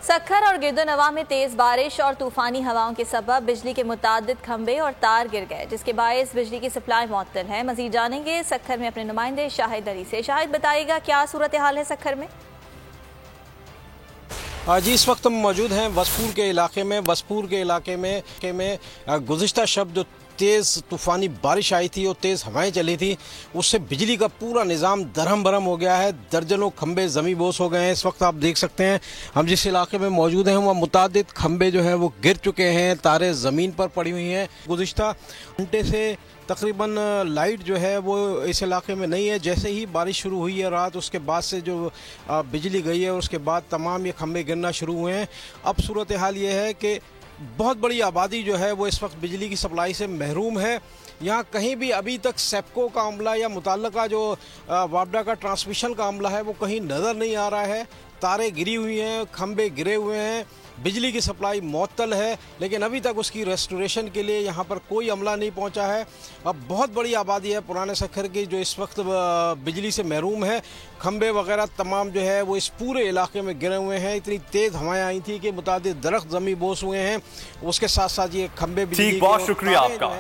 सक्खर और गिरदोनवा में तेज बारिश और तूफानी हवाओं के सबब बिजली के मुतादिद खंबे और तार गिर गए, जिसके बायस बिजली की सप्लाई मुअत्तल है। मजीद जानेंगे सक्खर में अपने नुमाइंदे शाहिद अली से। शाहिद, बताइएगा क्या सूरत हाल है सक्खर में? जी, इस वक्त हम मौजूद हैं वसपुर के इलाके में। वसपुर के इलाके में गुज़िश्ता शब जो तेज़ तूफ़ानी बारिश आई थी और तेज़ हवाएं चली थी, उससे बिजली का पूरा निज़ाम दरहम बरहम हो गया है। दर्जनों खंबे ज़मी बोस हो गए हैं। इस वक्त आप देख सकते हैं हम जिस इलाके में मौजूद हैं वहाँ मुतादिद खंबे जो हैं वो गिर चुके हैं, तारें ज़मीन पर पड़ी हुई हैं। गुज़िश्ता घंटे से तकरीबन लाइट जो है वो इस इलाके में नहीं है। जैसे ही बारिश शुरू हुई है रात, उसके बाद से जो बिजली गई है, उसके बाद तमाम ये खंबे गिरना शुरू हुए हैं। अब सूरत हाल ये है कि बहुत बड़ी आबादी जो है वो इस वक्त बिजली की सप्लाई से महरूम है। यहाँ कहीं भी अभी तक सेप्को का अमला या मुतल्लका जो वापडा का ट्रांसमिशन का अमला है वो कहीं नज़र नहीं आ रहा है। तारें गिरी हुई हैं, खंबे गिरे हुए हैं, बिजली की सप्लाई मुअत्तल है, लेकिन अभी तक उसकी रेस्टोरेशन के लिए यहाँ पर कोई अमला नहीं पहुँचा है। अब बहुत बड़ी आबादी है पुराने सक्खर की जो इस वक्त बिजली से महरूम है। खंबे वगैरह तमाम जो है वो इस पूरे इलाके में गिरे हुए हैं। इतनी तेज़ हवाएं आई थी कि मुतादिद दरख्त ज़मी बोस हुए हैं। उसके साथ साथ ये खंबे बिजली बहुत शुक्रिया आपका।